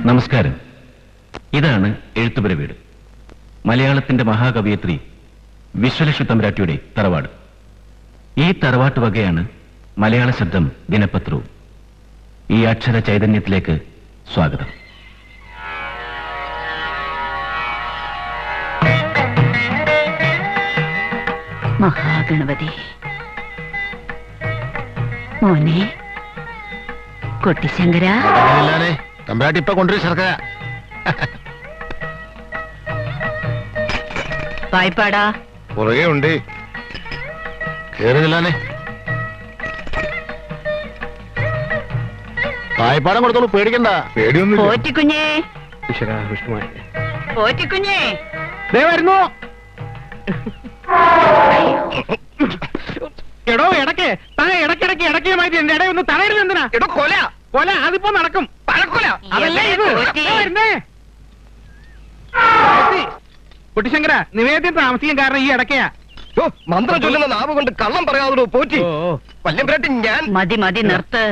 നമസ്കാരം. ഇതാണ് എഴുത്തുപുര വീട്. മലയാളത്തിന്റെ മഹാകവയിത്രി വിശ്വലക്ഷ്മി തമ്പുരാട്ടിയുടെ തറവാട്. ഈ തറവാട്ട് വകയാണ് മലയാള ശബ്ദം ദിനപത്രവും. ഈ അക്ഷര ചൈതന്യത്തിലേക്ക് സ്വാഗതം. മഹാഗണപതി മോനെ കൊട്ടിശങ്കര തമ്പുരാട്ടി ഇപ്പൊ കൊണ്ടുവരും ശർക്കര. വായ്പാടാ പുറകെ ഉണ്ട്. കേറുന്നില്ലാനെ. വായ്പാടം കൊടുത്തോളൂ, പേടിക്കണ്ട. പേടിയൊന്നും പോറ്റിക്കുഞ്ഞേ പോറ്റിക്കുഞ്ഞേ വരുന്നു. എടോ ഇടയ്ക്ക് ഇടയ്ക്കിടയ്ക്ക് ഇടയ്ക്കുമായി എന്റെ ഇടയൊന്ന് തടയരുത്. എന്തിനാ എടോ കൊല കൊല അതിപ്പോ നടക്കും. പഴക്കൊല അതല്ലേ ഇത്. വരുന്നേ കുട്ടിശങ്കര, നിവേദ്യം താമസിക്കാൻ കാരണം ഈ ഇടയ്ക്കയാ. മന്ത്രം ചൊല്ലുന്ന നാവ് കൊണ്ട് കള്ളം പറയാതോ പോറ്റി. വല്യംപുരാട്ടി ഞാൻ മതി മതി നിർത്ത്.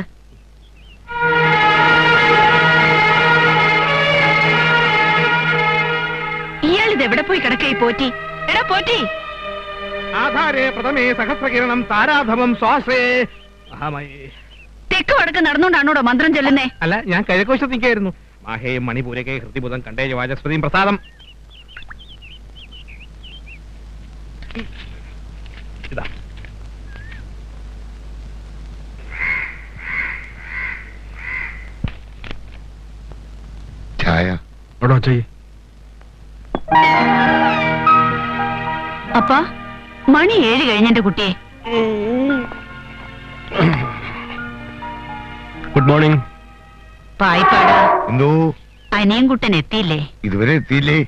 ഇയാളിത് എവിടെ പോയി കിടക്കായി പോറ്റി? എടാ പോറ്റി. ആധാരേ പ്രഥമേ സഹസ്രകിരണം താരാധമം ശ്വാസേ അഹമയേ. തെക്ക് വടക്ക് നടന്നുകൊണ്ടാണോടോ മന്ത്രം ചൊല്ലുന്നേ? അല്ല, ഞാൻ കിഴക്കുവശത്ത് നിൽക്കായിരുന്നു. മാഹേയും മണിപൂരകെ ഹൃതിബുധം കണ്ടേജ വാചസ്പതിയും പ്രസാദം. ഇതാ ചായ. അപ്പാ, മണി 7 കഴിഞ്ഞെന്റെ കുട്ടിയെ. Good morning. പായിപ്പാടാ, എന്തോ അനിയൻകുട്ടൻ എത്തിയില്ലേ? ഇതുവരെ എത്തിയില്ലേ?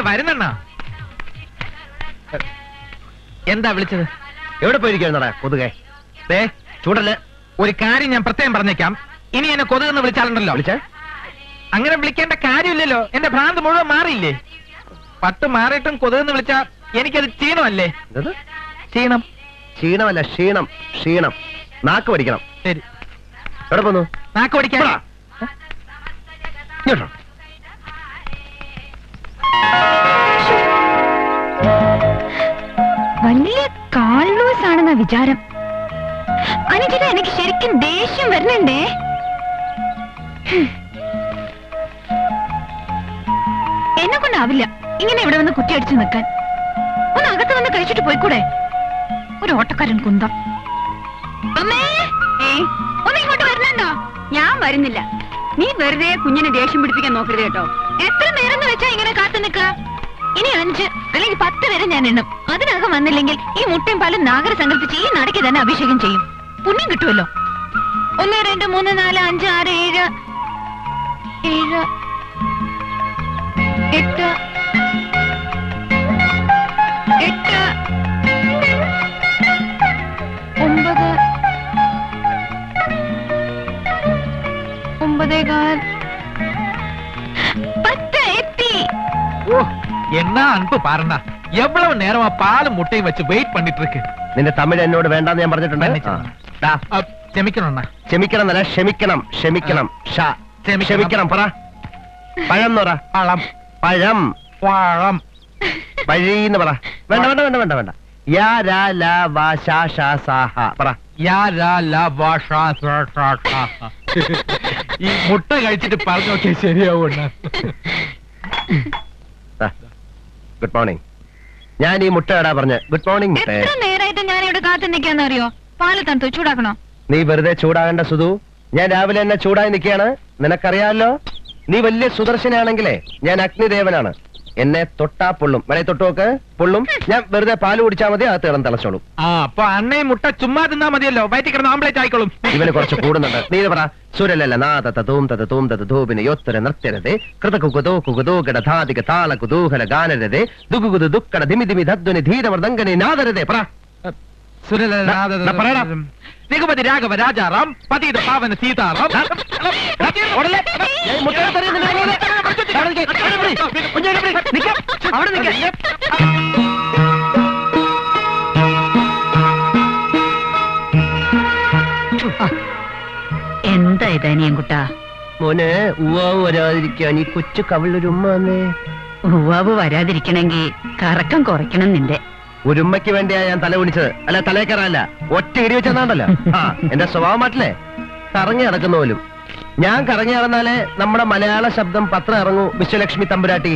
വരുന്നണ്ണ. എന്താ വിളിച്ചത്? എവിടെ പോയിരിക്കുന്നടാ കൊതുകെ? ചൂടല്ലേ. ഒരു കാര്യം ഞാൻ പ്രത്യേകം പറഞ്ഞേക്കാം. ഇനി എന്നെ കൊതുകെന്ന് വിളിച്ചാലുണ്ടല്ലോ. അങ്ങനെ വിളിക്കേണ്ട കാര്യമില്ലല്ലോ. എന്റെ ഭ്രാന്ത് മുഴുവൻ മാറിയില്ലേ? പട്ട് മാറിയിട്ടും കൊതുകെന്ന് വിളിച്ചാ എനിക്കത് ക്ഷീണമല്ലേ? ക്ഷീണം. ക്ഷീണമല്ല, ക്ഷീണം. ക്ഷീണം. നാക്ക് പഠിക്കണം. ശരി, എവിടെ പോന്നു? നാക്ക് പഠിക്കാൻ. വലിയ കാൾലൂസ് ആണെന്ന വിചാരം. അനുജിത, എനിക്ക് ശരിക്കും ദേഷ്യം വരുന്നുണ്ടേ. എന്നെ കൊണ്ടാവില്ല ഇങ്ങനെ ഇവിടെ വന്ന് കുറ്റിയടിച്ചു നിൽക്കാൻ. ഒന്ന് അകത്ത് വന്ന് കഴിച്ചിട്ട് പോയിക്കൂടെ? ഒരു ഓട്ടക്കാരൻ കുന്തം. ഒന്ന് ഇങ്ങോട്ട് വരുന്നുണ്ടോ? ഞാൻ വരുന്നില്ല. നീ വെറുതെ കുഞ്ഞിനെ ദേഷ്യം പിടിപ്പിക്കാൻ നോക്കരുത് കേട്ടോ. എത്ര നേരം വെച്ചാ ഇങ്ങനെ കാത്തു നിൽക്ക? ഇനി 5 അല്ലെങ്കിൽ 10 വരെ ഞാൻ എണ്ണും. അതിനകം വന്നില്ലെങ്കിൽ ഈ മുട്ടയും പാലും നാഗര സങ്കല്പിച്ച് ഈ നടക്ക് തന്നെ അഭിഷേകം ചെയ്യും. പുണ്യം കിട്ടുമല്ലോ. 1 2 3 4 5 6 7 7 8 8 9 9 10 എത്തി. என்ன அன்பு பாருண்ணா, எவ்வளவு நேரமா பாலும் முட்டையும் வச்சு வெயிட் பண்ணிட்டு இருக்கு. നിന്റെ തമിഴ് എന്നോട് വേണ്ടെന്ന് ഞാൻ പറഞ്ഞിട്ടുണ്ട്. ക്ഷമിക്കണണ്ണ. ക്ഷമിക്കണം എന്നല്ല, ക്ഷമിക്കണം. ക്ഷമിക്കണം. ക്ഷമിക്കണം. പറ. പഴം എന്ന് പറ. പഴം. പഴം. പഴം. വഴിന്ന് പറ. വേണ്ട വേണ്ട വേണ്ട വേണ്ട വേണ്ട. യാ രാ ലാ വാ ഷാ ഷാ സാ ഹ പറ. യാ രാ ലാ വാ ഷാ ഷാ ഷാ ഷാ. ഈ മുട്ട കഴിച്ചിട്ട് പറഞ്ഞു നോക്കിയാൽ ശരിയാവും. Good morning. ഞാൻ ഈ മുട്ട ഇടാ പറഞ്ഞ. Good morning. എത്ര നേരമായിട്ട് ഞാൻ ഇവിടെ കാത്തു നിൽക്കാന്നറിയോ? പാല് തണുത്തു, ചൂടാക്കണോ? നീ വെറുതെ ചൂടാകേണ്ട സുധു. ഞാൻ രാവിലെ തന്നെ ചൂടായി നിൽക്കുകയാണ്. നിനക്കറിയാമല്ലോ, നീ വലിയ സുദർശനാണെങ്കിലേ ഞാൻ അഗ്നിദേവനാണ്. എന്നെ തൊട്ടാ പൊള്ളും. വേണേ തൊട്ട് നോക്ക്, പൊള്ളും. ഞാൻ വെറുതെ പാല് കുടിച്ചാൽ മതി, അകത്ത് കിടന്ന് തിളച്ചോളും. ആ അപ്പൊ അണ്ണയും മുട്ട ചുമ്മാ തിന്നാ മതിയല്ലോ, വയറ്റിൽ കിടന്ന് ആംപ്ലേറ്റ് ആയിക്കോളും. ഇവന് കുറച്ച് കൂടുന്നുണ്ട്. നീ ഇത് പറ. സുരലല്ല നാദ തൂം തൂം യോത്തര നൃത്യരതേ കൃതകുകുതോ കുകുതോ ഗടധാതിക താള കുതൂഹല ഗാനരതേ ദുഗുകുതു ദുഃഖട ധിമി ധിമി ധദ്വനി ധീരമർദ്ദങ്കനെ നാദരതേ. പറ. പറയടാ. രഘുപതി രാഘവ രാജാറാം പതിയുടെ പാവന സീതാറാം. ഓടല്ലേ? ഞാൻ മുട്ടയെ തെറിയുന്നില്ല. അവിടെ നിൽക്ക്. അവിടെ പിടി. കുഞ്ഞാനെ പിടി. നിൽക്ക്. അവിടെ നിൽക്ക്. എന്താ ഇതനിയൻകുട്ടാ? മോനെ ഉവാവ് വരാതിരിക്കാൻ ഈ കൊച്ചു കവിളൊരു ഉമ്മ വന്നേ. ഉവാവ് വരാതിരിക്കണമെങ്കിൽ കറക്കം കുറയ്ക്കണം നിന്റെ. ഒരു ഉമ്മയ്ക്ക് വേണ്ടിയാ ഞാൻ തല കുണിച്ചത്, അല്ല തലേ കയറാനല്ല. ഒറ്റ ഇടി വെച്ചെന്നാണ്ടല്ലോ. ആ എന്റെ സ്വഭാവം മാറ്റില്ലേ? കറങ്ങി നടക്കുന്ന പോലും. ഞാൻ കറങ്ങി നടന്നാലേ നമ്മുടെ മലയാള ശബ്ദം പത്രം ഇറങ്ങൂ. വിശ്വലക്ഷ്മി തമ്പുരാട്ടി.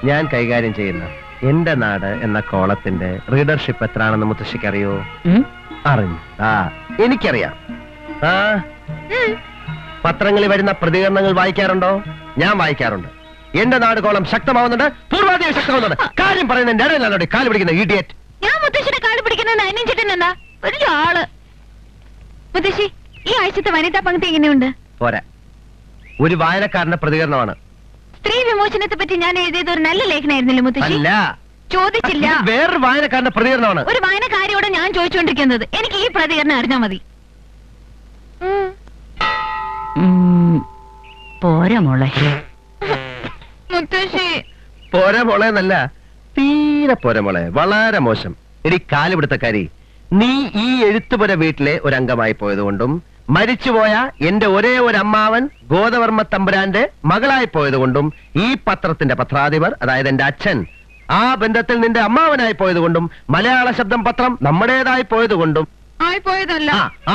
ഞാൻ കൈകാര്യം ചെയ്യുന്ന എന്റെ നാട് എന്ന കോളത്തിന്റെ റീഡർഷിപ്പ് എത്രയാണെന്ന് മുത്തശ്ശിക്ക് അറിയോ? അറിഞ്ഞു. ആ എനിക്കറിയാം. ആ പത്രങ്ങളിൽ വരുന്ന പ്രതികരണങ്ങൾ വായിക്കാറുണ്ടോ? ഞാൻ വായിക്കാറുണ്ട്. എന്റെ നാട് കോളം ശക്തമാവുന്നുണ്ട്, പൂർവാധികം ശക്തമാവുന്നുണ്ട്. കാര്യം പറയുന്നതിന്റെ ഇടയിലാണോ കാല് പിടിക്കുന്ന ഇഡിയറ്റ്? ഞാൻ മുത്തശ്ശിയുടെ കാല് പിടിക്കുന്ന അനിയൻചേട്ടൻ വലിയ ആള്. മുത്തശ്ശി, ഈ ആഴ്ചത്തെ വനിതാ പങ്ക്തി എങ്ങനെയുണ്ട്? പോരാ. ഒരു വായനക്കാരന്റെ പ്രതികരണമാണ്. സ്ത്രീ വിമോചനത്തെ പറ്റി ഞാൻ എഴുതിയത് ഒരു നല്ല ലേഖനായിരുന്നില്ല മുത്തശ്ശി? അല്ല, ചോദിച്ചില്ല. വേറൊരു വായനക്കാരന്റെ പ്രതികരണമാണ്. ഒരു വായനക്കാരിയോട് ഞാൻ ചോദിച്ചുകൊണ്ടിരിക്കുന്നത്. എനിക്ക് ഈ പ്രതികരണം അറിഞ്ഞാൽ മതി. പോരാ മോളെ. മുത്തശ്ശി പോരാ മോളെ എന്നല്ല, തീരെ പോരാ മോളെ. വളരെ മോശം. എടി കാലുപിടുത്തക്കാരി, നീ ഈ എഴുത്തുപുര വീട്ടിലെ ഒരു അംഗമായി പോയതുകൊണ്ടും മരിച്ചുപോയ എന്റെ ഒരേ ഒരു അമ്മാവൻ ഗോദവർമ്മ തമ്പുരാന്റെ മകളായി പോയതുകൊണ്ടും ഈ പത്രത്തിന്റെ പത്രാധിപർ, അതായത് എന്റെ അച്ഛൻ, ആ ബന്ധത്തിൽ നിന്റെ അമ്മാവനായി പോയതുകൊണ്ടും മലയാള ശബ്ദം പത്രം നമ്മുടേതായി പോയതുകൊണ്ടും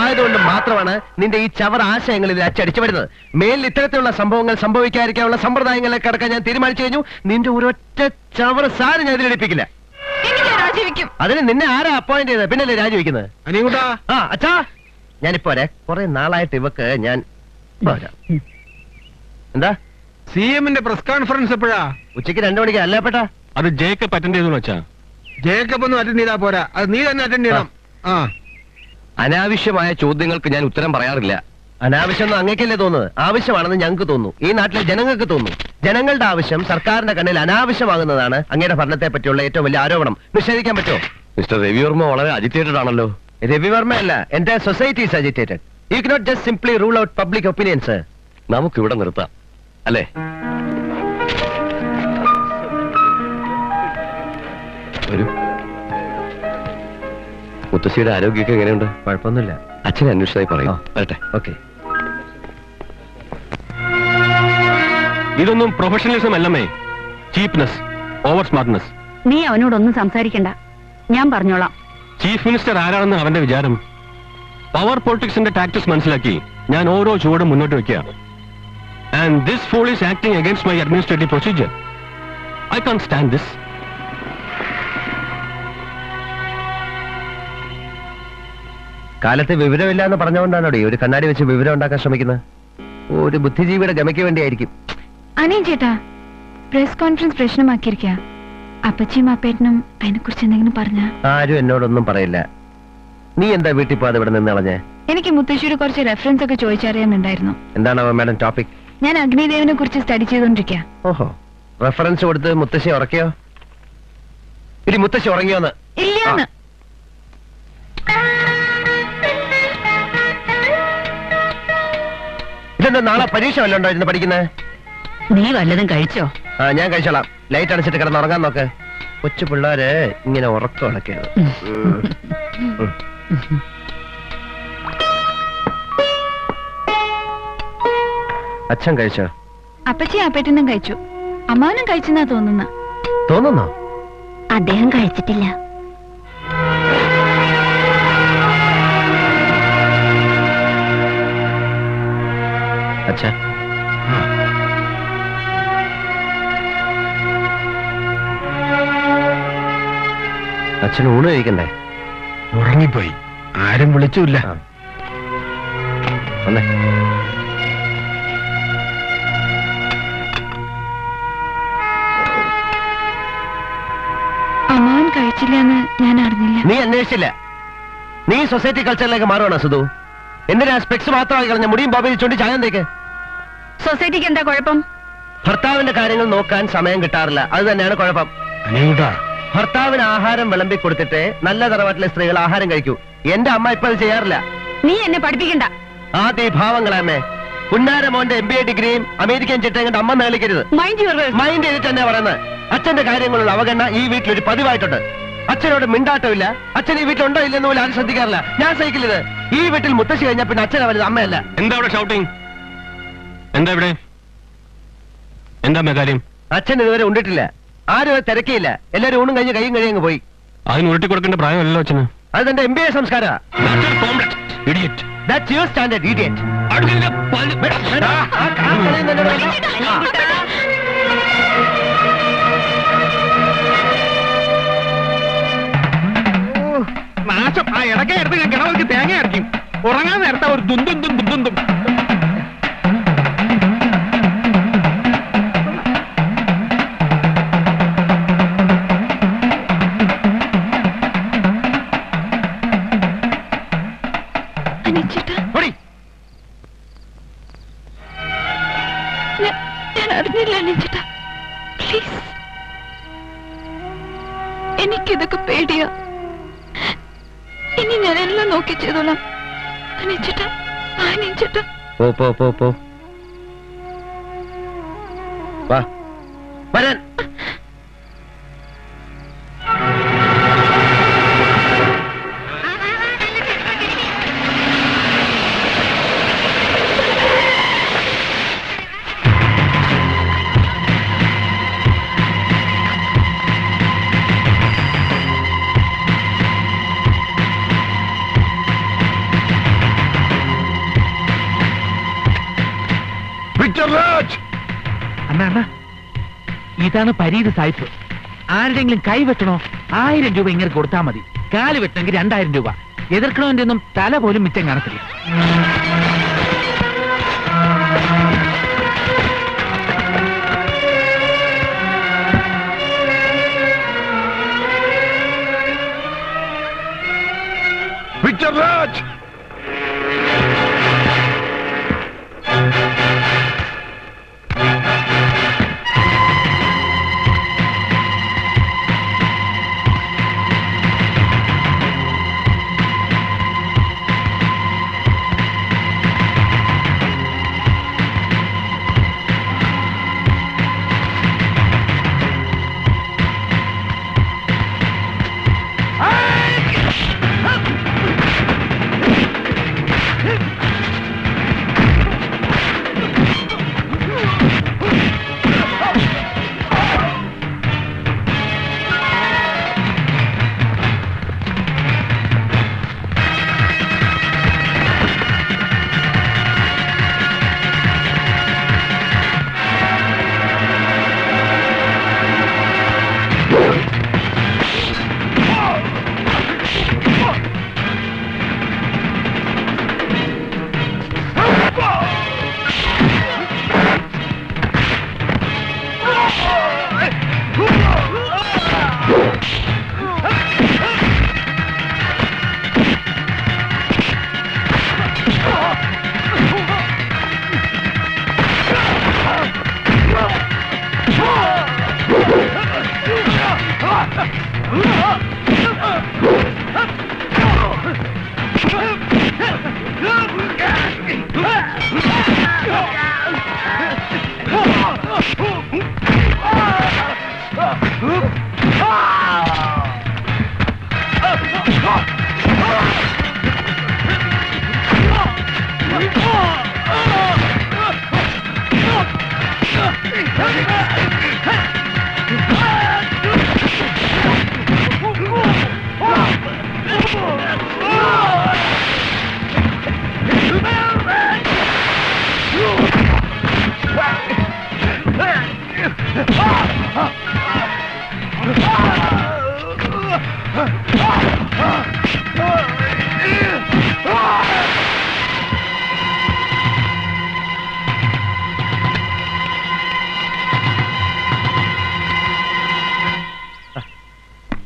ആയതുകൊണ്ട് മാത്രമാണ് നിന്റെ ഈ ചവർ ആശയങ്ങളിൽ അച്ചടിച്ചു വരുന്നത്. മേലിൽ ഇത്തരത്തിലുള്ള സംഭവങ്ങൾ സംഭവിക്കാതിരിക്കാനുള്ള സമ്പ്രദായങ്ങളിലേക്ക് കടക്കാൻ ഞാൻ തീരുമാനിച്ചു കഴിഞ്ഞു. നിന്റെ ഒരൊറ്റ ചവർ സാരം ഞാൻ ഇതിലെടുപ്പിക്കില്ല. അതിന് നിന്നെ ആരാ അപ്പോയിന്റ് ചെയ്തത്? പിന്നല്ലേ രാജിവെക്കുന്നത്? ആ അച്ഛാ, ഞാനിപ്പോ കുറെ നാളായിട്ട് ഇവക്ക് ഞാൻ എന്താ CM-ന്റെ പ്രസ് കോൺഫറൻസ് എപ്പോഴാ? ഉച്ചയ്ക്ക് 2 മണിക്ക്. അല്ലേ പെട്ടാ? അത് ജേക്കബ് അറ്റൻഡ് ചെയ്തു വെച്ചാ. ജേക്കബ് ഒന്നും അറ്റൻഡ് ചെയ്താ പോരാ, അത് നീ തന്നെ അറ്റൻഡ് ചെയ്യണം. അനാവശ്യമായ ചോദ്യങ്ങൾക്ക് ഞാൻ ഉത്തരം പറയാറില്ല. അനാവശ്യം അങ്ങേക്കല്ലേ തോന്നുന്നത്? ആവശ്യമാണെന്ന് ഞങ്ങൾക്ക് തോന്നുന്നു, ഈ നാട്ടിലെ ജനങ്ങൾക്ക് തോന്നുന്നു. ജനങ്ങളുടെ ആവശ്യം സർക്കാരിന്റെ കണ്ണിൽ അനാവശ്യമാകുന്നതാണ് അങ്ങയുടെ ഭരണത്തെ പറ്റിയുള്ള ഏറ്റവും വലിയ ആരോപണം. നിഷേധിക്കാൻ പറ്റുമോ? മിസ്റ്റർ രവിവർമ്മ വളരെ അജിറ്റേറ്റഡ് ആണല്ലോ. രവിവർമ്മ അല്ല, എന്റെ society is agitated. You cannot just simply rule out public opinions. നമുക്ക് ഇവിടെ നിർത്താം അല്ലേ? വരൂ. മുത്തശ്ശിയുടെ ആരോഗ്യമൊക്കെ എങ്ങനെയുണ്ട്? കുഴപ്പമൊന്നുമില്ല. അച്ഛനെ അന്വേഷിച്ചായി പറയും. വരട്ടെ. ഓക്കെ. ഇതൊന്നും പ്രൊഫഷണലിസം അല്ലമ്മേ, ചീപ്നെസ്, ഓവർ സ്മാർട്ട്നെസ്. നീ അവനോടൊന്നും സംസാരിക്കണ്ട, ഞാൻ പറഞ്ഞോളാം. ചീഫ് മിനിസ്റ്റർ ആരാണെന്ന് അവന്റെ വിചാരം? പവർ പൊളിറ്റിക്സിന്റെ ടാക്ടിക്സ് മനസ്സിലാക്കി ഞാൻ ഓരോ ചുവടും മുന്നോട്ട് വെക്കുക. And this fall is acting against my administrative procedure. I can't stand this. കാലത്ത് വിവരമില്ല എന്ന് പറഞ്ഞുകൊണ്ടാണോ ഒരു കണ്ണാടി വെച്ച് വിവരം ഉണ്ടാക്കാൻ ശ്രമിക്കുന്നത്? ഒരു ബുദ്ധിജീവിയുടെ ഗമയ്ക്ക് വേണ്ടിയായിരിക്കും. അനിയൻ ചേട്ടാ, പ്രസ് കോൺഫറൻസ് പ്രശ്നമാക്കിയിരിക്ക. അപ്പച്ചിയും അപ്പേട്ടനും അതിനെ കുറിച്ച് എന്തെങ്കിലും പറഞ്ഞ? ആരും എന്നോടൊന്നും പറയില്ല. നീ എന്താ വീട്ടിൽ പോകാതെ ഇവിടെ നിന്ന് കളഞ്ഞേ? എനിക്ക് മുത്തശ്ശിയുടെ കുറച്ച് റെഫറൻസ് ഒക്കെ ചോദിച്ചറിയാനുണ്ടായിരുന്നു. എന്താണ് മാഡം ടോപ്പിക്? ഞാൻ അഗ്നിദേവനെ കുറിച്ച് സ്റ്റഡി ചെയ്തോണ്ടിരിക്കുക. ഓഹോ, റെഫറൻസ് കൊടുത്ത് മുത്തശ്ശി ഉറക്കിയോ? ഇനി മുത്തശ്ശി ഉറങ്ങിയോന്ന്? ഇല്ലാന്ന്. ഇതെന്താ നാളെ പരീക്ഷ വല്ലതും ഉണ്ടോ ഇരുന്ന് പഠിക്കുന്നത്? നീ വല്ലതും കഴിച്ചോ? ആ ഞാൻ കഴിച്ചോളാം. ലൈറ്റ് അടിച്ചിട്ട് കിടന്ന് ഉറങ്ങാൻ നോക്ക്. കൊച്ചു പിള്ളേര് ഇങ്ങനെ ഉറക്കം ഇളക്കിയത്. അച്ഛൻ കഴിച്ചോ? അപ്പച്ചി അപ്പേട്ടനും കഴിച്ചു, അമ്മാവനും കഴിച്ചെന്നാ തോന്നുന്നോ? അദ്ദേഹം കഴിച്ചിട്ടില്ല. അച്ഛാ, അച്ഛൻ ഊണ് കഴിക്കണ്ടേ? ഉറങ്ങിപ്പോയി, ആരും വിളിച്ചില്ല. അന്വേഷിച്ചില്ല എന്ന് ഞാൻ അറിഞ്ഞില്ല. നീ അന്വേഷിച്ചില്ല, നീ സൊസൈറ്റി കൾച്ചറിലേക്ക് മാറുവാണ് സുധു. എന്തിനാ സ്പെക്സ് മാത്രമായി കളഞ്ഞ മുടിയും ബോബയും ചൂണ്ടി ചായം തേക്ക്? സൊസൈറ്റിക്ക് എന്താ കുഴപ്പം? ഭർത്താവിന്റെ കാര്യങ്ങൾ നോക്കാൻ സമയം കിട്ടാറില്ല, അത് തന്നെയാണ് കുഴപ്പം. അനിയൂട്ടാ, ഭർത്താവിന് ആഹാരം വിളമ്പി കൊടുത്തിട്ട് നല്ല തറവാട്ടിലെ സ്ത്രീകൾ ആഹാരം കഴിക്കൂ. എന്റെ അമ്മ ഇപ്പൊ അത് ചെയ്യാറില്ല. നീ എന്നെ പഠിപ്പിക്കണ്ട. ആദ്യ ഭാവങ്ങളമ്മേ, പുന്നാര മോന്റെ MBA ഡിഗ്രിയും അമേരിക്കൻ ചിട്ടയും കണ്ട് അമ്മ മേളിക്കരുത്. മൈൻഡ് ചെയ്തിട്ട് തന്നെ പറയുന്നത്. അച്ഛന്റെ കാര്യങ്ങളുള്ള അവഗണന ഈ വീട്ടിലൊരു പതിവായിട്ടുണ്ട്. അച്ഛനോട് മിണ്ടാട്ടമില്ല. അച്ഛൻ ഈ വീട്ടിലുണ്ടോ ഇല്ലെന്ന് പോലും ആരും ശ്രദ്ധിക്കാറില്ല. ഞാൻ സഹിക്കില്ലത്. ഈ വീട്ടിൽ മുത്തശ്ശി കഴിഞ്ഞാൽ പിന്നെ അച്ഛനാ വലുത്, അമ്മയല്ല. എന്താ ഇവിടെ ഷൗട്ടിങ്? എന്താ ഇവിടെ എന്താ കാര്യം? അച്ഛൻ ഇതുവരെ ഉണ്ടിട്ടില്ല, ആരും അത് തിരക്കിയില്ല. എല്ലാരും ഊണും കഴിഞ്ഞ് കൈയും കഴിയങ്ങ് പോയി. അതിന് ഉരുട്ടി കൊടുക്കേണ്ട പ്രായമല്ലോ അച്ഛന്. അത് തന്റെ MBA സംസ്കാര. That's your standard, idiot. നാശം. ആ ഇടയ്ക്ക് എടുത്ത് ഞാൻ കിണവർക്ക് തേങ്ങ അരക്കും. ഉറങ്ങാൻ നേരത്തെ ഒരു ദുന്തും ദുന്തും. ഞാൻ അറിഞ്ഞില്ല അനിച്ചേട്ടാ, പ്ലീസ്. എനിക്കിതൊക്കെ പേടിയാ. ഇനി ഞാൻ എല്ലാം നോക്കി ചെയ്തോളാം. അനിച്ചേട്ടാ, അനിച്ചേട്ടാ. പോ വാ വരാൻ. അണ്ണ, ഇതാണ് പരീത് സായിപ്പ്. ആരുടെങ്കിലും കൈ വെട്ടണോ 1000 രൂപ ഇങ്ങനെ കൊടുത്താൽ മതി. കാല് വെട്ടണമെങ്കിൽ 2000 രൂപ. എതിർക്കണോന്റെ ഒന്നും തല പോലും മിച്ചം കാണത്തില്ല. വിക്ടർ രാജ്,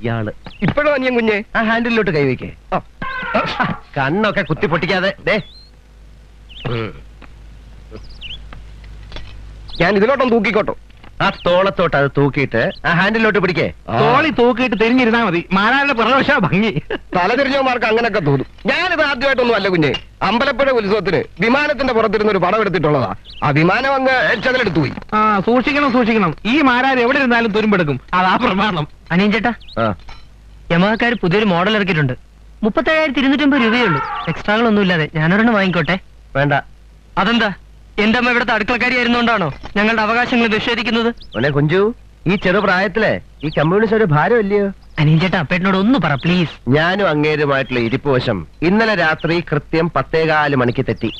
ഇയാള് ഇപ്പോഴും അനിയൻ കുഞ്ഞെ ആ ഹാൻഡിലോട്ട് കൈവയ്ക്കേ കണ്ണൊക്കെ കുത്തി പൊട്ടിക്കാതെ ദേ ഞാൻ ഇതിലോട്ടൊന്ന് തൂക്കിക്കോട്ടോ. ആ തോളത്തോട്ട് അത് തൂക്കിയിട്ട് ആ ഹാൻഡിലോട്ട് പിടിക്കേ. തോളി തൂക്കിയിട്ട് തിരിഞ്ഞിരുന്നാ മതി. മാനാരുടെ പ്രവേശ ഭംഗി. തലതിരിഞ്ഞവന്മാർക്ക് അങ്ങനെയൊക്കെ തോന്നും. ഞാനിത് ആദ്യമായിട്ടൊന്നും അല്ല കുഞ്ഞെ. അമ്പലപ്പുഴ ഉത്സവത്തിന് വിമാനത്തിന്റെ പുറത്തിരുന്ന ഒരു പടം എടുത്തിട്ടുള്ളതാ. ആ വിമാനം അങ്ങ് ചതിലെടുത്തു പോയി. ആ സൂക്ഷിക്കണം. ഈ മാരാർ എവിടെ ഇരുന്നാലും തുരുമ്പെടുക്കും. അതാ പ്രമാണം. അനിയൻ ചേട്ടാ, യമഹക്കാർ പുതിയൊരു മോഡൽ ഇറക്കിയിട്ടുണ്ട്. 37,250 രൂപയുള്ളൂ. എക്സ്ട്രാകളൊന്നും ഇല്ലാതെ. ഞാനൊരെണ്ണം വാങ്ങിക്കോട്ടെ? വേണ്ട. അതെന്താ? എന്റെ അമ്മ ഇവിടുത്തെ അടുക്കളക്കാരി ആയിരുന്നോണ്ടാണോ ഞങ്ങളുടെ അവകാശങ്ങൾ നിഷേധിക്കുന്നത്? മോനെ കുഞ്ചു, ഈ ചെറുപ്രായത്തിലെ ഈ കമ്മ്യൂണിസ്റ്റ് ഒരു ഭാരമല്ലയോ? അനിയൻ ചേട്ടാ, അപ്പേട്ടനോട് ഒന്ന് പറ പ്ലീസ്. ഞാനും അങ്ങേരുമായിട്ടുള്ള ഇരിപ്പുവശം ഇന്നലെ രാത്രി കൃത്യം 10:15 മണിക്ക് തെറ്റി.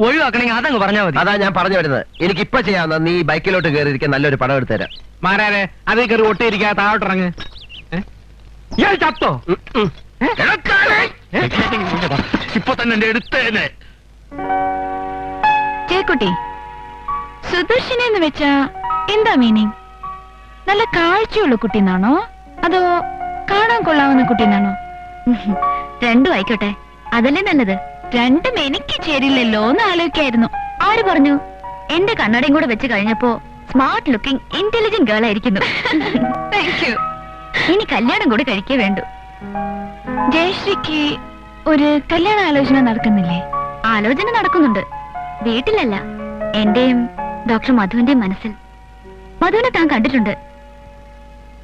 ഒഴിവാക്കണമെങ്കിൽ അതങ്ങ് പറഞ്ഞാൽ മതി. അതാ ഞാൻ പറഞ്ഞു വരുന്നത്. എനിക്കിപ്പോ ചെയ്യാവുന്ന നീ ബൈക്കിലോട്ട് കയറിയിരിക്കാൻ നല്ലൊരു പടം എടുത്തുതരാം. മാരാരെ അതേ കയറി ഒട്ടിയിരിക്കാ താഴോട്ടിറങ്ങ്. ഇയാൾ ചത്തോ? ഇപ്പൊ തന്നെ എന്റെ എടുത്തേനെ. ചേക്കുട്ടി, സുദർശന എന്ന് വെച്ചാ എന്താ മീനിങ്? നല്ല കാഴ്ചയുള്ള കുട്ടിന്നാണോ അതോ കാണാൻ കൊള്ളാവുന്ന കുട്ടിന്നാണോ? രണ്ടും ആയിക്കോട്ടെ, അതല്ലേ നല്ലത്. രണ്ടും എനിക്ക് ചേരില്ലല്ലോ എന്ന് ആലോചിക്കായിരുന്നു. ആര് പറഞ്ഞു? എന്റെ കണ്ണടയും കൂടെ വെച്ച് കഴിഞ്ഞപ്പോ സ്മാർട്ട് ലുക്കിംഗ് ഇന്റലിജന്റ് ഗേൾ ആയിരിക്കുന്നു. Thank you. ഇനി കല്യാണം കൂടി കഴിക്കേ വേണ്ടു. ജയശ്രീക്ക് ഒരു കല്യാണ ആലോചന നടക്കുന്നില്ലേ? ആലോചന നടക്കുന്നുണ്ട്. വീട്ടിലല്ല, എന്റെയും ഡോക്ടർ മധുവിന്റെയും മനസ്സിൽ. മധുവിനെ താൻ കണ്ടിട്ടുണ്ട്.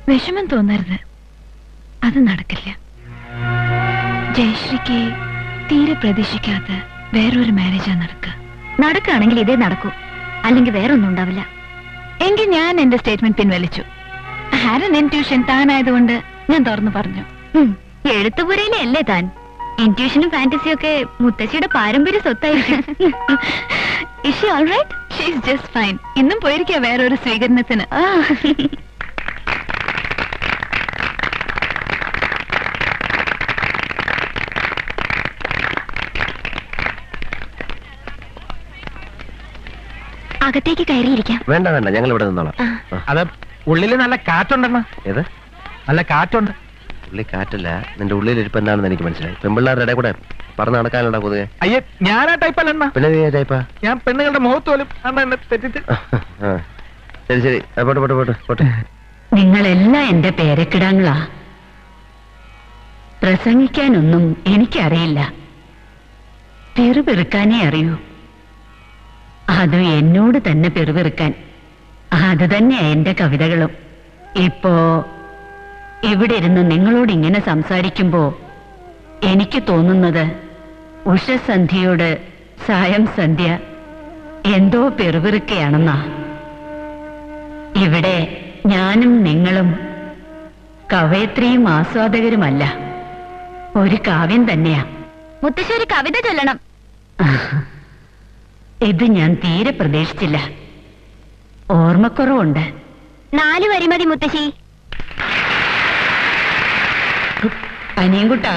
വിഷമം തോന്നരുത്, അത് നടക്കില്ല. ജയശ്രീക്ക് തീരെ പ്രതീക്ഷിക്കാത്ത വേറൊരു മാരേജാ നടക്കുകയാണെങ്കിൽ ഇതേ നടക്കൂ, അല്ലെങ്കിൽ വേറൊന്നും ഉണ്ടാവില്ല. എങ്കിൽ ഞാൻ എന്റെ സ്റ്റേറ്റ്മെന്റ് പിൻവലിച്ചു. ഹാരൻ ഇൻട്യൂഷൻ താനായതുകൊണ്ട് ഞാൻ തുറന്നു പറഞ്ഞു. എഴുത്തുപുരയിലെ അല്ലേ താൻ? ഇൻട്യൂഷനും ഫാന്റസിയും ഒക്കെ മുത്തശ്ശിയുടെ പാരമ്പര്യ സ്വത്തായിരിക്കും. Is she all right? She is just fine. ഇന്നും പോയിരിക്കുക വേറൊരു സ്വീകരണത്തിന്. അകത്തേക്ക് കയറിയിരിക്കാം. വേണ്ട വേണ്ട, ഞങ്ങൾ ഇവിടെ നിന്നോളാം. അത് ഉള്ളില് നല്ല കാറ്റുണ്ടെന്ന. ഏത് നല്ല കാറ്റുണ്ട്. ഉള്ളി കാറ്റല്ല, നിന്റെ ഉള്ളിലിരിപ്പ് എന്താണെന്ന് എനിക്ക് മനസ്സിലായി. പെൺപിള്ളേരുടെ ഇടയിൽ കൂടെ പറന്ന് നടക്കാനുണ്ടാ പൊതുവെ. അയ്യേ, ഞാനാ ടൈപ്പല്ല. പിന്നെ നീ ടൈപ്പാ? ഞാൻ പെണ്ണുങ്ങളുടെ മുഖത്ത് പോലും എന്നെ തെറ്റിച്ച്. ശരി പോട്ടെ. നിങ്ങളെല്ലാം എന്റെ പേരക്കിടാങ്ങളാ. പ്രസംഗിക്കാനൊന്നും എനിക്കറിയില്ല, പെറുപെറുക്കാനേ അറിയൂ. അതും എന്നോട് തന്നെ പെറുപെറുക്കാൻ. അത് തന്നെയാ എന്റെ കവിതകളും. ഇപ്പോ ഇവിടെ ഇരുന്ന് നിങ്ങളോട് ഇങ്ങനെ സംസാരിക്കുമ്പോ എനിക്ക് തോന്നുന്നത് ഉഷസന്ധ്യയോട് സായം സന്ധ്യ എന്തോ പെറുപെറുക്കയാണെന്നാ. ഇവിടെ ഞാനും നിങ്ങളും കവയത്രിയും ആസ്വാദകരുമല്ല, ഒരു കാവ്യം തന്നെയാ. മുത്തശ്ശി ഒരു കവിത ചൊല്ലണം. ഇത് ഞാൻ തീരെ പ്രതീക്ഷിച്ചില്ല. ഓർമ്മക്കുറവുണ്ട്. 4 വരി മതി മുത്തശ്ശി. അനിയൻകുട്ടാ,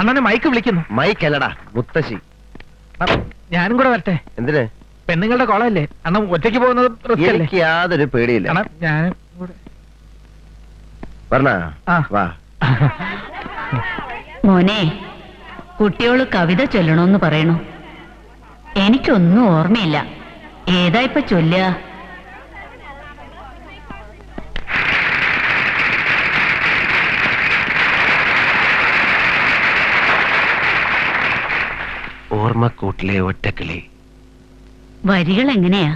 അണ്ണനെ മൈക്ക് വിളിക്കുന്നു. മൈക്കല്ലടാ, മുത്തശ്ശി. ഞാനും കൂടെ വരട്ടെ? എന്തിന്? പെണ്ണുങ്ങളുടെ കോളല്ലേ അണ്ണൻ ഒറ്റയ്ക്ക് പോകുന്നത് റിസ്ക് അല്ലേ? എനിക്ക് യാതൊരു പേടിയില്ല. അണ്ണാ ഞാനും കൂടെ. പറഞ്ഞാ ആ. വാ. മോനെ, കുട്ടിയോള് കവിത ചൊല്ലണോന്ന് പറയണു. എനിക്കൊന്നും ഓർമ്മയില്ല. ഏതാ ഇപ്പൊ ചൊല്ലുക? ഓർമ്മക്കൂട്ടിലെ ഒറ്റക്കിളി. വരികൾ എങ്ങനെയാ?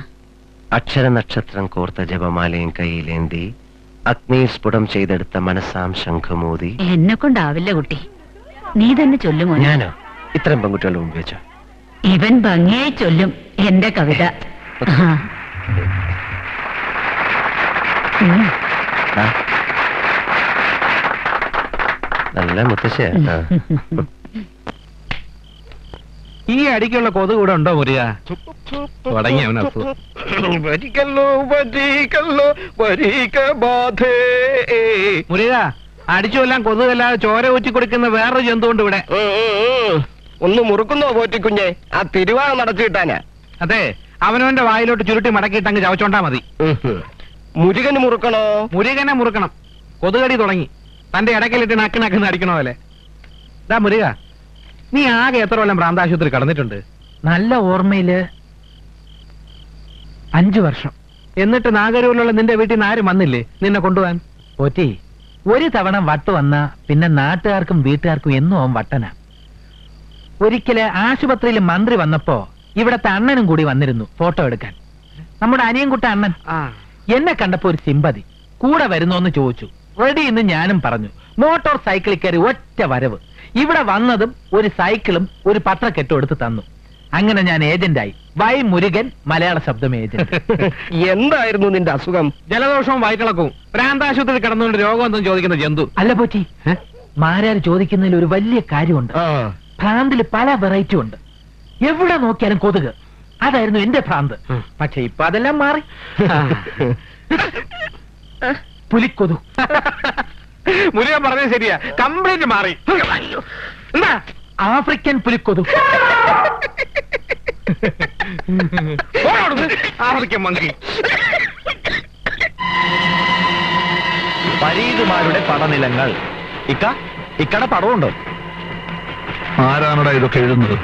അക്ഷരനക്ഷത്രം കോർത്ത ജപമാലയും കയ്യിലേന്തി അഗ്നിയിൽ സ്ഫുടം ചെയ്തെടുത്ത മനസ്സാം ശംഖുമോദി. എന്നെ കൊണ്ടാവില്ല കുട്ടി, നീ തന്നെ ചൊല്ലുമോ. ഞാനോ? ഇത്തരം പെൺകുട്ടികളുടെ മുമ്പ് വെച്ചോ? ഇവൻ ഭംഗിയായി ചൊല്ലും എന്റെ കവിത. നല്ല മുത്തശ്ശിയാ. ഈ അടിക്കുള്ള കൊതുക് കൂടെ ഉണ്ടോ മുറിയ? തുടങ്ങി അവൻ അസുഖം. മുറിയ അടിച്ചു കൊല്ലാൻ കൊതുകല്ലാതെ ചോര ഊറ്റി കൊടുക്കുന്ന വേറൊരു ജന്തുണ്ട് ഇവിടെ. ഒന്ന് മുറുക്കുന്നോ പോറ്റിക്കുഞ്ഞെ? ആ തിരുവാണം നടച്ചു കിട്ടാനാ. അതെ, അവനവന്റെ വായിലോട്ട് ചുരുട്ടി മടക്കിയിട്ട് അങ്ങ് ചവച്ചോണ്ടാ മതി. മുരുകന് മുറുക്കണോ? മുരുകനെ മുറുക്കണം. കൊതുകടി തുടങ്ങി. തന്റെ ഇടയ്ക്കലിട്ട് നക്കിനക്കുന്ന അടിക്കണ പോലെ. ദാ മുരുക, നീ ആകെ എത്ര കൊല്ലം ഭ്രാന്താശുപത്രി കടന്നിട്ടുണ്ട്? നല്ല ഓർമ്മയില് 5 വർഷം. എന്നിട്ട് നാഗരൂരിലുള്ള നിന്റെ വീട്ടിൽ നിന്ന് ആരും വന്നില്ലേ നിന്നെ കൊണ്ടുപോകാൻ? പോറ്റി, ഒരു തവണ വട്ട് വന്ന പിന്നെ നാട്ടുകാർക്കും വീട്ടുകാർക്കും എന്നും അവൻ വട്ടനാ. ഒരിക്കല് ആശുപത്രിയിൽ മന്ത്രി വന്നപ്പോ ഇവിടത്തെ അണ്ണനും കൂടി വന്നിരുന്നു ഫോട്ടോ എടുക്കാൻ. നമ്മുടെ അനിയൻകുട്ട അണ്ണൻ. എന്നെ കണ്ടപ്പോ ഒരു സിമ്പതി. കൂടെ വരുന്നോന്ന് ചോദിച്ചു. റെഡി എന്ന് ഞാനും പറഞ്ഞു. മോട്ടോർ സൈക്കിളിൽ കയറി ഒറ്റ വരവ്. ഇവിടെ വന്നതും ഒരു സൈക്കിളും ഒരു പത്രക്കെട്ടും എടുത്ത് തന്നു. അങ്ങനെ ഞാൻ ഏജന്റായി. വൈ മുരുകൻ, മലയാള ശബ്ദം ഏജന്റ്. എന്തായിരുന്നു നിന്റെ അസുഖം? ജലദോഷവും വയറ്റിളക്കവും. ഭ്രാന്താശുപത്രിയിൽ കിടന്നുകൊണ്ട് രോഗം ഒന്നും ചോദിക്കുന്ന ജന്തു അല്ല പോറ്റി. മാരാർ ചോദിക്കുന്നതിൽ ഒരു വലിയ കാര്യമുണ്ട്. ഭ്രാന്തിൽ പല വെറൈറ്റി ഉണ്ട്. എവിടെ നോക്കിയാലും കൊതുക്. അതായിരുന്നു എന്റെ ഭ്രാന്ത്. പക്ഷെ ഇപ്പൊ അതെല്ലാം മാറി. പുലിക്കൊതു. മുരുകൻ പറഞ്ഞത് ശരിയാ, കംപ്ലീറ്റ് മാറി. എന്താ ആഫ്രിക്കൻ പുലിക്കൊതു. African monkey. പരീതുമാരുടെ പടനിലങ്ങൾ. ഇക്കടെ പടമുണ്ടോ? ആരാണടാ ഇതൊക്കെ എഴുതുന്നത്?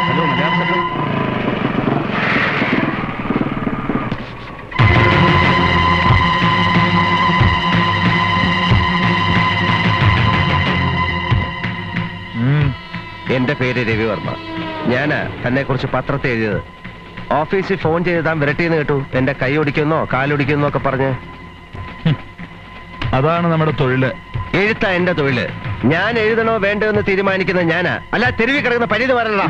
ഹലോ, മലയാളം ശബ്ദം. എന്റെ പേര് രവിവർമ്മ. ഞാനാ തന്നെ കുറിച്ച് പത്രത്തിൽ എഴുതിയത്. ഓഫീസിൽ ഫോൺ ചെയ്ത് താൻ വിരട്ടിന്ന് കേട്ടു. എന്റെ കൈ ഒടിക്കുന്നോ കാലൊടിക്കുന്നോ ഒക്കെ പറഞ്ഞ്. അതാണ് നമ്മുടെ തൊഴില്. എഴുത്താ എന്റെ തൊഴില്. ഞാൻ എഴുതണോ വേണ്ടോ എന്ന് തീരുമാനിക്കുന്നത് ഞാനാ, അല്ല തെരുവിൽ കിടക്കുന്ന പരീത് വരണ്ട.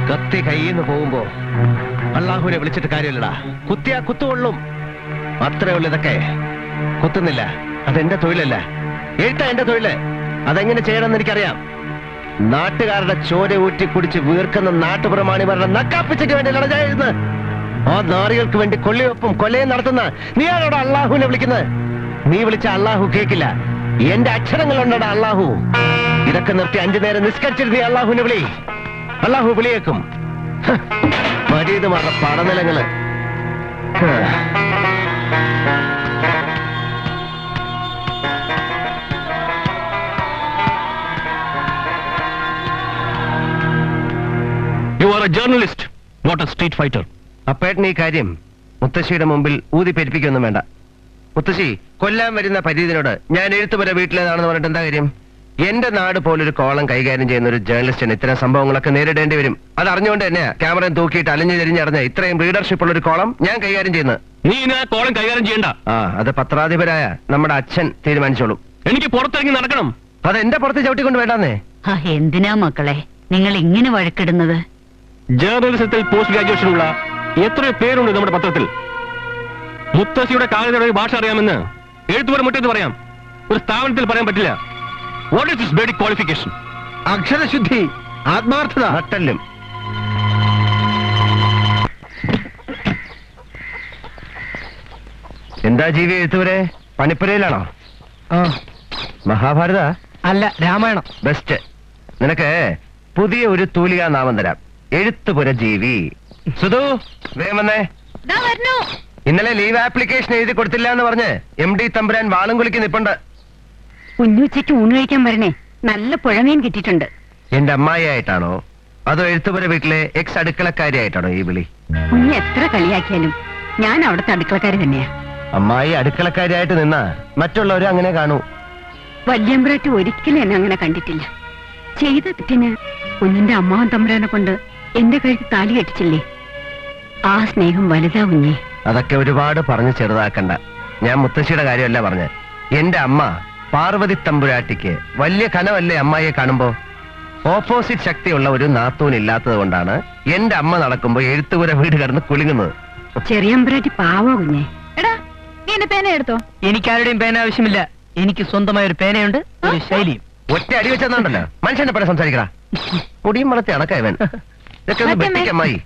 കത്തി കയ്യിന്ന് പോകുമ്പോ അള്ളാഹുവിനെ വിളിച്ചിട്ട് കാര്യമില്ലടാ. കുത്തിയാ കുത്തുകൊള്ളും. അത്രേ ഉള്ളു. ഇതൊക്കെ കുത്തുന്നില്ല. അതെന്റെ തൊഴിലല്ല. എഴുത്താ എന്റെ തൊഴില്. അതെങ്ങനെ ചെയ്യണമെന്ന് എനിക്കറിയാം. നാട്ടുകാരുടെ ചോര ഊറ്റി കുടിച്ച് വീർക്കുന്ന നാട്ടുപ്രമാണിമാരുടെ നക്കാപ്പിച്ചയ്ക്ക് വേണ്ടിയല്ല ഞാൻ എഴുതുന്നത്. ആ നാറികൾക്ക് വേണ്ടി കൊള്ളിയൊപ്പം കൊലയും നടത്തുന്ന നീയാണോടാ അള്ളാഹുവിനെ വിളിക്കുന്നത്? നീ വിളിച്ച അള്ളാഹു കേൾക്കില്ല. എന്റെ അക്ഷരങ്ങളുണ്ടടാ അള്ളാഹു. ഇതൊക്കെ നിർത്തി 5 നേരം നിസ്കരിച്ചിരുന്ന അള്ളാഹുവിനെ വിളി. അള്ളാഹു വിളിയേക്കും. മരീതുമാരുടെ പടനിലങ്ങള്. You are a journalist, not a street fighter. അപ്പേട്ടൻ ഈ കാര്യം മുത്തശ്ശിയുടെ മുമ്പിൽ ഊതി പെരുപ്പിക്കൊന്നും വേണ്ട. മുത്തശ്ശി, കൊല്ലാൻ വരുന്ന പരീതിനോട് ഞാൻ എഴുത്തുപുര വീട്ടിലേതാണെന്ന് പറഞ്ഞിട്ട് എന്താ കാര്യം? എന്റെ നാട് പോലൊരു കോളം കൈകാര്യം ചെയ്യുന്ന ഒരു ജേർണലിസ്റ്റിന് ഇത്തരം സംഭവങ്ങളൊക്കെ നേരിടേണ്ടി വരും. അത് അറിഞ്ഞുകൊണ്ട് തന്നെയാ ക്യാമറയും തൂക്കിയിട്ട് അലിഞ്ഞു തിരിഞ്ഞറിഞ്ഞ ഇത്രയും റീഡർഷിപ്പ് ഉള്ള ഒരു കോളം ഞാൻ കൈകാര്യം ചെയ്യുന്നത്. നീ ഇനി ആ കോളം കൈകാര്യം ചെയ്യണ്ട. അത് പത്രാധിപരായ നമ്മുടെ അച്ഛൻ തീരുമാനിച്ചോളും. എനിക്ക് പുറത്തിറങ്ങി നടക്കണം. അത് എന്റെ പുറത്ത് ചവിട്ടിക്കൊണ്ട് വേണ്ടാന്നേ. എന്തിനാ മക്കളെ നിങ്ങൾ ഇങ്ങനെ വഴക്കിടുന്നത്? ജേർണലിസത്തിൽ പോസ്റ്റ് ഗ്രാജുവേഷൻ ഉള്ള എത്രയോ പേരുണ്ട് നമ്മുടെ പത്രത്തിൽ. മുത്തശ്ശിയുടെ കാലയുടെ ഭാഷ അറിയാമെന്ന് എഴുത്തുപുറം മുറ്റത്ത് പറയാം, ഒരു സ്ഥാപനത്തിൽ പറയാൻ പറ്റില്ല. What is this basic qualification? അക്ഷരശുദ്ധി, ആത്മാർത്ഥത, നട്ടല്ലും. എന്താ ജീവി എഴുത്തുവരെ പണിപ്പുരയിലാണോ? മഹാഭാരത അല്ല, രാമായണം. ബെസ്റ്റ്. നിനക്ക് പുതിയ ഒരു തൂലികാ നാമം തരാം, എഴുത്തുപുര ജീവി. സുധു, വേഗം വന്നേ. ദാ വരണു. ഇന്നലെ ലീവ് ആപ്ലിക്കേഷൻ എഴുതി കൊടുത്തില്ല എന്ന് പറഞ്ഞ് MD തമ്പുരാൻ വാളും കുളിക്ക് നിപ്പുണ്ട്. കുഞ്ഞുച്ചയ്ക്ക് ഊണ് കഴിക്കാൻ വരണേ, നല്ല പുഴമീൻ കിട്ടിയിട്ടുണ്ട്. എന്റെ അമ്മായിയായിട്ടാണോ അതോ എഴുത്തുപുര വീട്ടിലെ എക്സ് അടുക്കളക്കാരിയായിട്ടാണോ ഈ വിളി? കുഞ്ഞ് എത്ര കളിയാക്കിയാലും ഞാൻ അവിടുത്തെ അടുക്കളക്കാരി തന്നെയാ. അമ്മായി അടുക്കളക്കാരിയായിട്ട് നിന്നാ മറ്റുള്ളവരും അങ്ങനെ കാണൂ. വല്യമ്പ്രാട്ടി ഒരിക്കലും എന്നെ അങ്ങനെ കണ്ടിട്ടില്ല. ചെയ്ത തെറ്റിന് കുഞ്ഞിന്റെ അമ്മാവൻ തമ്പുരാനെ കൊണ്ട് എന്റെ കഴുത്ത് താലി കെട്ടിച്ചില്ലേ, ആ സ്നേഹം വലുതാ കുഞ്ഞേ. അതൊക്കെ ഒരുപാട് പറഞ്ഞ് ചെറുതാക്കണ്ട. ഞാൻ മുത്തശ്ശിയുടെ കാര്യമല്ല പറഞ്ഞ്. എന്റെ അമ്മ പാർവതി തമ്പുരാട്ടിക്ക് വലിയ കനവല്ലേ അമ്മായിയെ കാണുമ്പോ? ഓപ്പോസിറ്റ് ശക്തിയുള്ള ഒരു നാത്തൂൻ ഇല്ലാത്തത് കൊണ്ടാണ് എന്റെ അമ്മ നടക്കുമ്പോ എഴുത്തുപുര വീട് കിടന്ന് കുലുങ്ങുന്നത്. ചെറിയമ്പ്രാട്ടി പാവോ കുഞ്ഞേ. എടാ, നീ എന്റെ പേന എടുത്തോ. എനിക്കാരുടെയും പേന ആവശ്യമില്ല. എനിക്ക് സ്വന്തമായ ഒരു പേനയുണ്ട്, ഒരു ശൈലിയും. ഒറ്റ അടി വെച്ചെന്നുണ്ടല്ലോ മനുഷ്യനെ പോലെ സംസാരിക്കടാ. പൊടിയും വളർത്തി അടക്കായവൻ. ഇതൊക്കെ ഒന്ന് വെട്ടിക്ക് അമ്മായി.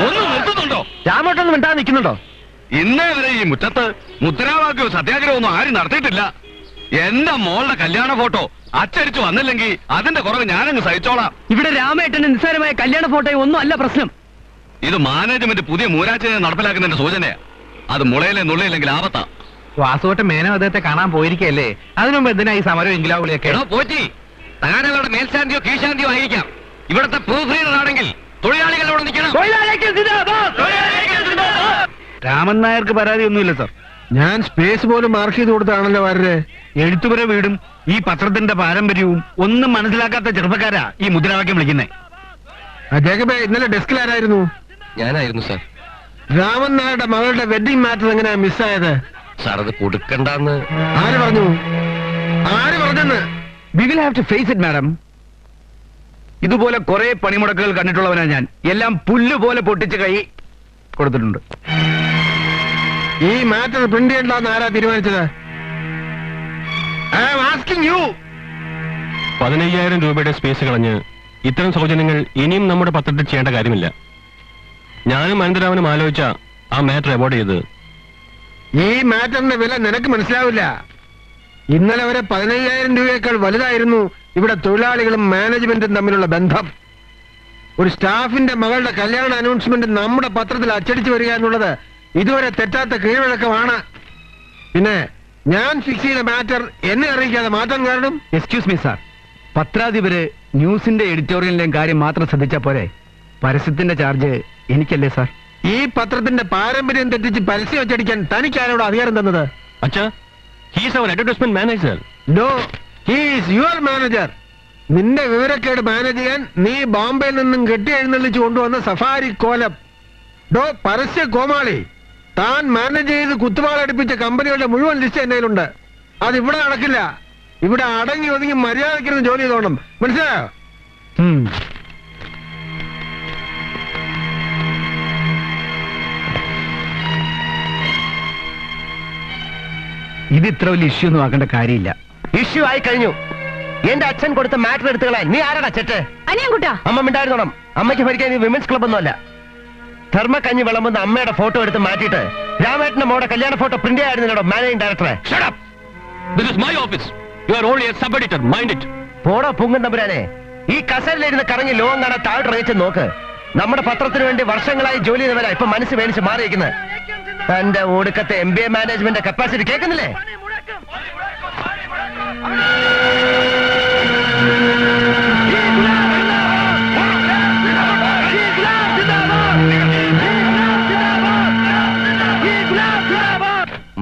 ഒന്ന് നിർത്തുന്നുണ്ടോ? രാമോട്ടൊന്നും മിണ്ടാതെ നിൽക്കുന്നുണ്ടോ? ഇന്നേ വരെ ഈ മുറ്റത്ത് മുദ്രാവാക്യവും സത്യാഗ്രഹമൊന്നും ആരും നടത്തിയിട്ടില്ല. എന്റെ മോളുടെ കല്യാണ ഫോട്ടോ അച്ചടിച്ചു വന്നില്ലെങ്കിൽ അതിന്റെ കുറവ് ഞാനങ്ങ് സഹിച്ചോളാം. ഇവിടെ രാമേട്ടന്റെ നിസ്സാരമായ കല്യാണ ഫോട്ടോ ഒന്നും അല്ല പ്രശ്നം. ഇത് മാനേജ്മെന്റ് പുതിയ മൂരാച്ചിനെ നടപ്പിലാക്കുന്നതിന്റെ സൂചനയാ. അത് മുളയിലെ നുള്ളയില്ലെങ്കിൽ ആപത്താ. വാസുവട്ട മേനോ അദ്ദേഹത്തെ കാണാൻ പോയിരിക്കല്ലേ, അതിനുമുമ്പ് എന്തിനാ ഈ സമരവും എങ്കിലാവുളിയൊക്കെ? പോറ്റി, താനവരുടെ മേൽശാന്തിയോ കീഴ്ശാന്തിയോ ആയിരിക്കാം. ഇവിടുത്തെ പ്രൂഫ് റീഡർ ആണെങ്കിൽ തൊഴിലാളികളോട് നിൽക്കണം. രാമൻ നായർക്ക് പരാതിയൊന്നുമില്ല സാർ. ഞാൻ സ്പേസ് പോലും മാർക്ക് ചെയ്ത് കൊടുത്താണല്ലോ വരരെ. എഴുത്തുപുര വീടും ഈ പത്രത്തിന്റെ പാരമ്പര്യവും ഒന്നും മനസ്സിലാക്കാത്ത ചെറുപ്പക്കാരാ ഈ മുദ്രാവാക്യം വിളിക്കുന്നേ. ജേക്കബേ, ഇന്നലെ ഡെസ്കിലാരായിരുന്നു? ഞാനായിരുന്നു സാർ. രാമൻ നായരുടെ മകളുടെ വെഡിങ് മാറ്റർ എങ്ങനെയാ മിസ്സായത്? സാർ അത് കൊടുക്കണ്ടെന്ന് ആര് പറഞ്ഞു? ആര് പറഞ്ഞെന്ന്? We will have to face it madam. ഇതുപോലെ കുറെ പണിമുടക്കുകൾ കണ്ടിട്ടുള്ളവനാ ഞാൻ. എല്ലാം പുല്ല് പോലെ പൊട്ടിച്ച് കൈ കൊടുത്തിട്ടുണ്ട്. ഈ മാറ്റർ പ്രിന്റ് ചെയ്യണ്ടെന്ന് ആരാ തീരുമാനിച്ചത്? 15,000 രൂപയുടെ സ്പേസ് കളഞ്ഞ് ഇത്തരം സൗജന്യങ്ങൾ ഇനിയും നമ്മുടെ പത്രത്തിൽ ചെയ്യേണ്ട കാര്യമില്ല. ഞാനും അനന്തരാമനും ആലോചിച്ച ആ മാറ്റർ അവോയ്ഡ് ചെയ്ത്. ഈ മാറ്ററിന്റെ വില നിനക്ക് മനസ്സിലാവില്ല. ഇന്നലെ വരെ 15,000 രൂപയേക്കാൾ വലുതായിരുന്നു ഇവിടെ തൊഴിലാളികളും മാനേജ്മെന്റും തമ്മിലുള്ള ബന്ധം. ഒരു സ്റ്റാഫിന്റെ മകളുടെ കല്യാണ അനൗൺസ്മെന്റ് നമ്മുടെ പത്രത്തിൽ അച്ചടിച്ചു വരിക എന്നുള്ളത് ഇതുവരെ തെറ്റാത്ത കീഴ്വഴക്കമാണ്. പിന്നെ ഞാൻ ഫിക്സ് ചെയ്ത മാറ്റർ എന്നെ അറിയിക്കാതെ മാറ്റാൻ കാരണം? എക്സ്ക്യൂസ് മീ സാർ, പത്രാധിപര് ന്യൂസിന്റെ എഡിറ്റോറിയലിന്റെയും കാര്യം മാത്രം ശ്രദ്ധിച്ചാ പോരെ? പരസ്യത്തിന്റെ ചാർജ് എനിക്കല്ലേ സാർ? ഈ പത്രത്തിന്റെ പാരമ്പര്യം തെറ്റിച്ച് പരസ്യം അച്ചടിക്കാൻ തനിക്ക് ആരോട് അധികാരം തന്നത്? അച്ഛാ, he is our advertisement manager. No, he is your manager. നിന്റെ വിവരക്കേട് മാനേജ് ചെയ്യാൻ നീ ബോംബെയിൽ നിന്നും കെട്ടി എഴുന്നള്ളിച്ചു കൊണ്ടുവന്ന സഫാരി കോലം. ഡോ പരസ്യ കോമാളി, താൻ മാനേജ് ചെയ്ത് കുത്തുവാളടിപ്പിച്ച കമ്പനികളുടെ മുഴുവൻ ലിസ്റ്റ് എന്റെ കയ്യിലുണ്ട്. അത് ഇവിടെ നടക്കില്ല. ഇവിടെ അടങ്ങി ഒതുങ്ങി മര്യാദയ്ക്കിരുന്ന് ജോലി ചെയ്തോണം, മനസ്സിലായോ? ഇത് ഇത്ര വലിയ ഇഷ്യൂ ഒന്നും ആക്കേണ്ട കാര്യമില്ല. ഇഷ്യൂ ആയി കഴിഞ്ഞു. എന്റെ അച്ഛൻ കൊടുത്ത മാറ്റർ എടുത്തുകളാൻ നീ ആരാടാ ചെറ്റ്? അനിയൻകുട്ടാ, അമ്മ മിണ്ടായിരുന്നോണം. അമ്മയ്ക്ക് ഭരിക്കാൻ വിമൻസ് ക്ലബ് ഒന്നുമല്ല. ധർമ്മക്കഞ്ഞി വിളമ്പുന്ന അമ്മയുടെ ഫോട്ടോ എടുത്ത് മാറ്റിയിട്ട് രാമേട്ടന്റെ മോടെ കല്യാണ ഫോട്ടോ പ്രിന്റ് ആയിരുന്നല്ലോ മാനേജിംഗ് ഡയറക്ടറെ. Shut up! This is my office. You are only a sub-editor. Mind it. പോടോ പുങ്ങൻ തമ്പുരാനെ. ഈ കസലിലിരുന്ന് കറങ്ങി ലോകം കാണാൻ താഴോട്ട് ഇറങ്ങിച്ച് നോക്ക്. നമ്മുടെ പത്രത്തിന് വേണ്ടി വർഷങ്ങളായി ജോലി ചെയ്തവരാ ഇപ്പൊ മനസ്സ് മേടിച്ച് മാറിയിരിക്കുന്നത്. തന്റെ ഒടുക്കത്തെ MBA മാനേജ്മെന്റ് കപ്പാസിറ്റി കേൾക്കുന്നില്ലേ?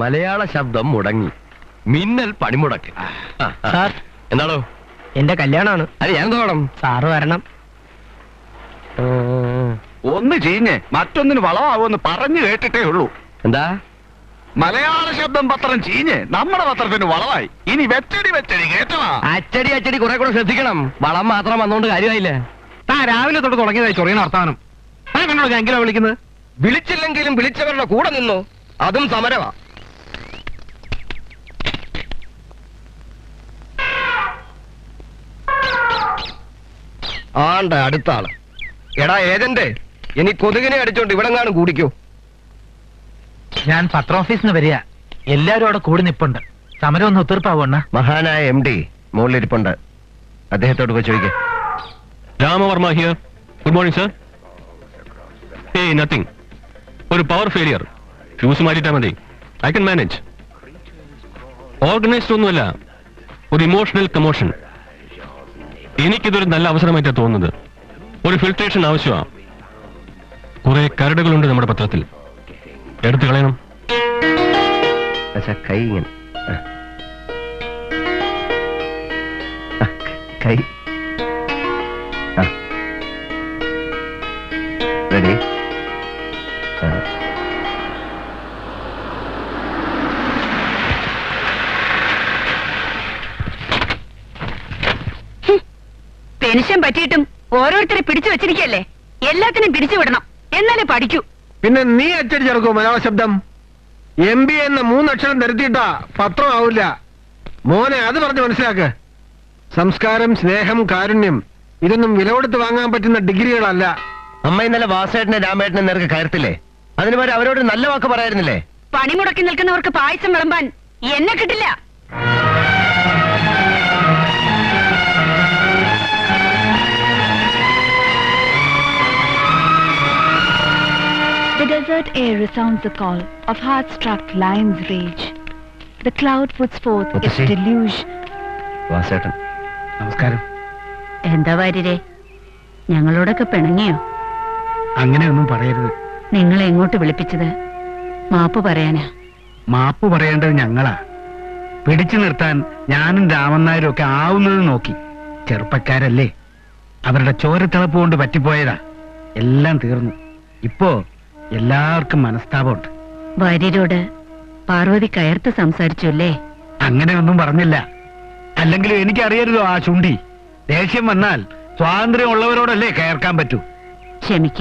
മലയാള ശബ്ദം മുടങ്ങി. മിന്നൽ പണിമുടക്ക്. സാർ, എന്താണോ? എന്റെ കല്യാണമാണ്. അത് ഞാൻ തോണം. സാറ് വരണം. ഒന്ന് ചീഞ്ഞ് മറ്റൊന്നിന് വളമാവുമെന്ന് പറഞ്ഞു കേട്ടിട്ടേ ഉള്ളൂ. എന്താ? മലയാള ശബ്ദം പത്രം ചീഞ്ഞ് നമ്മുടെ പത്രത്തിന് വളമായി. ഇനി വെച്ചടി കേട്ടവാ. അച്ചടി കുറെ കൂടെ ശ്രദ്ധിക്കണം. വളം മാത്രം വന്നോണ്ട് കാര്യമായില്ല. താൻ രാവിലെ തൊട്ട് തുടങ്ങിയതായി ചൊറിയുന്ന വർത്താനം. താൻ കണ്ടോ ഞാൻ എങ്കിലോ വിളിക്കുന്നത്? വിളിച്ചില്ലെങ്കിലും വിളിച്ചവരുടെ കൂടെ നിന്നു. അതും സമരവാ. ആണ്ട അടുത്ത ആള്. എടാ ഏജന്റ്, ഇനി കൊതുകിനെ അടിച്ചോണ്ട് ഇവിടെങ്ങാനും കൂടിക്കോ. ഞാൻ പത്ര ഓഫീസിൽ നിന്ന് വരിക. എല്ലാരും അവിടെ കൂടി നിപ്പുണ്ട്. സമരം ഒന്ന് ഒത്തീർപ്പാവണ്ണ. മഹാനായ MD മുകളിലിരിപ്പുണ്ട്. അദ്ദേഹത്തോട് പോയി ചോദിക്കാം. Ramavarma here. Good morning sir. ഏയ് നത്തിങ്. ഒരു പവർ ഫെയിലിയർ. ഫ്യൂസ് മാറ്റിട്ടാ മതി. I can manage. ഓർഗനൈസ്ഡ് ഒന്നുമല്ല, ഒരു ഇമോഷണൽ കമോഷൻ. എനിക്കിതൊരു നല്ല അവസരമായിട്ടാണ് തോന്നുന്നത്. ഒരു ഫിൽട്രേഷൻ ആവശ്യമാണ്. കുറെ കരടുകളുണ്ട് നമ്മുടെ പത്രത്തിൽ, എടുത്തു കളയണം. കൈ ഇങ്ങനെ കൈ റെഡി. പെൻഷൻ പറ്റിയിട്ടും ഓരോരുത്തരെ പിടിച്ചു വെച്ചിരിക്കല്ലേ. എല്ലാത്തിനും പിടിച്ചു വിടണം, എന്നാലേ പഠിക്കൂ. പിന്നെ നീ അച്ചടിച്ചിറക്കോ മലയാള ശബ്ദം? MB എന്ന 3 അക്ഷരം തരുത്തിയിട്ടാ പത്രം ആവില്ല മോനെ. അത് പറഞ്ഞ് മനസ്സിലാക്ക്. സംസ്കാരം, സ്നേഹം, കാരുണ്യം ഇതൊന്നും വില കൊടുത്ത് വാങ്ങാൻ പറ്റുന്ന ഡിഗ്രികളല്ല. അമ്മ ഇന്നലെ വാസേട്ടനെ രാമേട്ടനെ നേർക്ക് കയറത്തില്ലേ? അതിന് പകരം അവരോട് നല്ല വാക്ക് പറയായിരുന്നില്ലേ? പണിമുടക്കി നിൽക്കുന്നവർക്ക് പായസം വിളമ്പാൻ എന്നെ കിട്ടില്ല. The desert air resounds the call of heart-struck lion's rage. The cloud puts forth its മുത്തശ്ശി. deluge. വാസേട്ടൻ നമസ്കാരം. എന്താ വാര്യരെ, ഞങ്ങളോടൊക്കെ പിണങ്ങിയോ? അങ്ങനെയൊന്നും പറയരുത്. നിങ്ങളെ എങ്ങോട്ട് വിളിപ്പിച്ചത് മാപ്പ് പറയാനാ. മാപ്പ് പറയേണ്ടത് ഞങ്ങളാ. പിടിച്ചു നിർത്താൻ ഞാനും രാമൻ നായരും ഒക്കെ ആവുന്നത് നോക്കി. ചെറുപ്പക്കാരല്ലേ, അവരുടെ ചോരത്തിളപ്പ് കൊണ്ട് പറ്റിപ്പോയതാ. എല്ലാം തീർന്നു. ഇപ്പോ എല്ലാവർക്കും മനസ്താപമുണ്ട്. വാര്യരോട് പാർവതി കയർത്ത് സംസാരിച്ചു അല്ലേ? അങ്ങനെയൊന്നും പറഞ്ഞില്ല. അല്ലെങ്കിലും എനിക്കറിയരുതോ ആ ചുണ്ടി. ദേഷ്യം വന്നാൽ സ്വാതന്ത്ര്യം ഉള്ളവരോടല്ലേ കയർക്കാൻ പറ്റൂ. ക്ഷമിക്ക,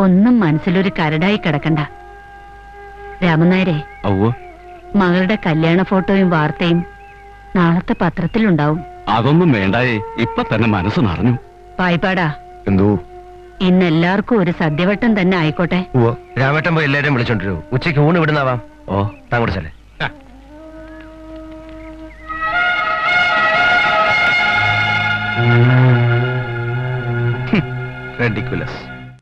ഒന്നും മനസ്സിലൊരു കരടായി കിടക്കണ്ട. രാമനായരെ, മകളുടെ കല്യാണ ഫോട്ടോയും വാർത്തയും നാളത്തെ പത്രത്തിലുണ്ടാവും. അതൊന്നും വേണ്ടായേ, ഇപ്പൊ തന്നെ മനസ്സ് നിറഞ്ഞു. പായ്പാടാ, എന്തോ ഇന്നെല്ലാവർക്കും ഒരു സദ്യവട്ടം തന്നെ ആയിക്കോട്ടെ. രാമേട്ടൻ പോയി എല്ലാവരും വിളിച്ചോണ്ടിരൂ. ഉച്ചയ്ക്ക് ഊണ് വിടുന്നാവാം. ഓ, താങ്കൂടെ ചെല്ലേ. റെഡിക്കുലസ്.